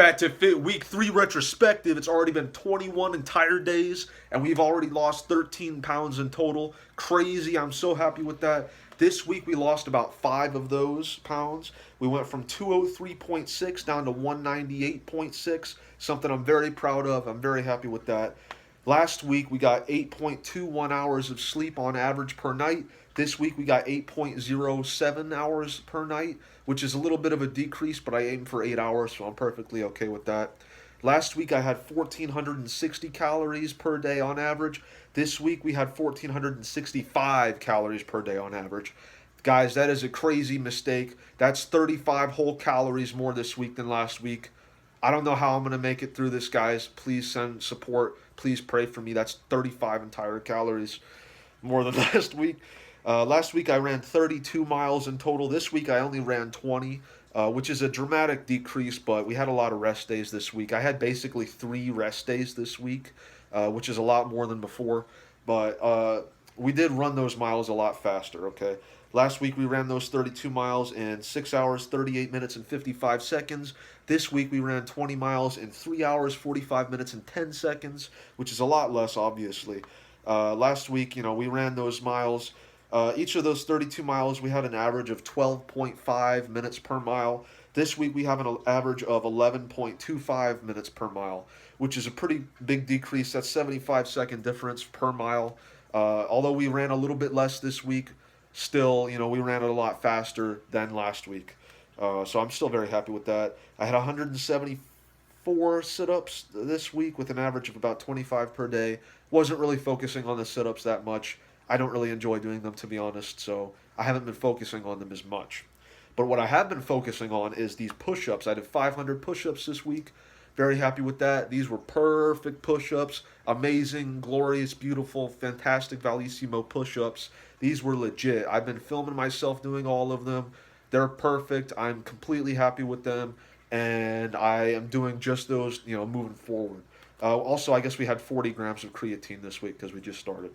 Fat to Fit Week 3 retrospective. It's already been 21 entire days, and we've already lost 13 pounds in total. Crazy. I'm so happy with that. This week we lost about 5 of those pounds. We went from 203.6 down to 198.6, something I'm very proud of. I'm very happy with that. Last week we got 8.21 hours of sleep on average per night. This week we got 8.07 hours per night, which is a little bit of a decrease, but I aim for 8 hours, so I'm perfectly okay with that. Last week I had 1,460 calories per day on average. This week we had 1,465 calories per day on average. Guys, that is a crazy mistake. That's 35 whole calories more this week than last week. I don't know how I'm going to make it through this, guys. Please send support. Please pray for me. That's 35 entire calories more than last week. Last week I ran 32 miles in total. This week I only ran 20, which is a dramatic decrease, but we had a lot of rest days this week. I had basically 3 rest days this week, which is a lot more than before. But we did run those miles a lot faster, okay? Last week we ran those 32 miles in 6 hours, 38 minutes, and 55 seconds. This week we ran 20 miles in 3 hours, 45 minutes, and 10 seconds, which is a lot less, obviously. Last week, we ran those miles. Each of those 32 miles, we had an average of 12.5 minutes per mile. This week we have an average of 11.25 minutes per mile, which is a pretty big decrease. That's 75-second difference per mile. Although we ran a little bit less this week, still, we ran it a lot faster than last week. So I'm still very happy with that. I had 174 sit-ups this week with an average of about 25 per day. Wasn't really focusing on the sit-ups that much. I don't really enjoy doing them, to be honest, so I haven't been focusing on them as much. But what I have been focusing on is these push-ups. I did 500 push-ups this week. Very happy with that. These were perfect push-ups. Amazing, glorious, beautiful, fantastic Valissimo push-ups. These were legit. I've been filming myself doing all of them. They're perfect. I'm completely happy with them. And I am doing just those, moving forward. Also, I guess we had 40 grams of creatine this week because we just started.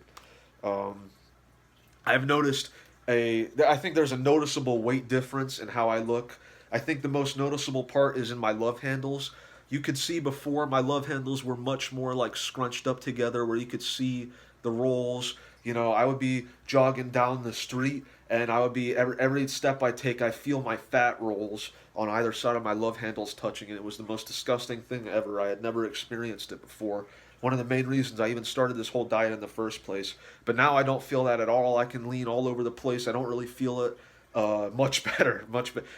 I've noticed I think there's a noticeable weight difference in how I look. I think the most noticeable part is in my love handles. You could see before my love handles were much more like scrunched up together where you could see the rolls. I would be jogging down the street and I would be every step I take, I feel my fat rolls on either side of my love handles touching, and it was the most disgusting thing ever. I had never experienced it before. One of the main reasons I even started this whole diet in the first place. But now I don't feel that at all. I can lean all over the place. I don't really feel it much better.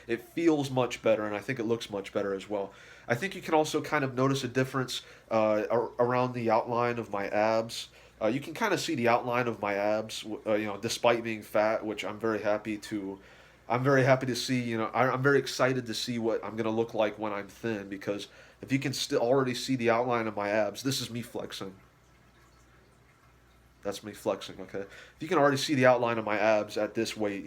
It feels much better, and I think it looks much better as well. I think you can also kind of notice a difference around the outline of my abs. You can kind of see the outline of my abs, despite being fat, which I'm very happy to. I'm very happy to see. I'm very excited to see what I'm gonna look like when I'm thin, because if you can still already see the outline of my abs, this is me flexing. That's me flexing, okay? If you can already see the outline of my abs at this weight,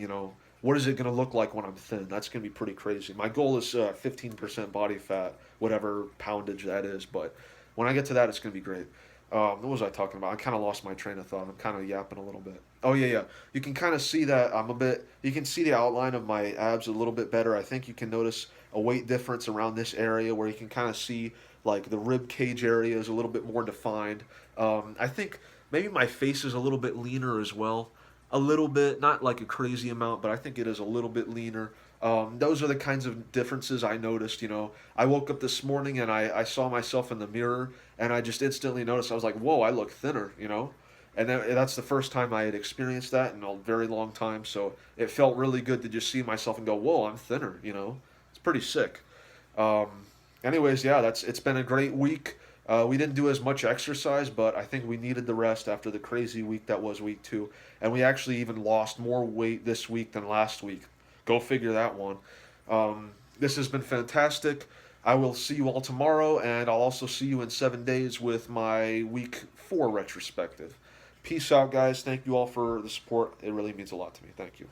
what is it going to look like when I'm thin? That's going to be pretty crazy. My goal is 15% body fat, whatever poundage that is. But when I get to that, it's going to be great. What was I talking about? I kind of lost my train of thought. I'm kind of yapping a little bit. Oh, yeah, yeah. You can kind of see that you can see the outline of my abs a little bit better. I think you can notice a weight difference around this area where you can kind of see like the rib cage area is a little bit more defined. I think maybe my face is a little bit leaner as well. A little bit, not like a crazy amount, but I think it is a little bit leaner. Those are the kinds of differences I noticed. I woke up this morning and I saw myself in the mirror and I just instantly noticed, I was like, whoa, I look thinner. And that's the first time I had experienced that in a very long time. So it felt really good to just see myself and go, whoa, I'm thinner. It's pretty sick. Um, Anyways, yeah, it's been a great week. We didn't do as much exercise, but I think we needed the rest after the crazy week that was week 2. And we actually even lost more weight this week than last week. Go figure that one. This has been fantastic. I will see you all tomorrow, and I'll also see you in 7 days with my week 4 retrospective. Peace out, guys. Thank you all for the support. It really means a lot to me. Thank you.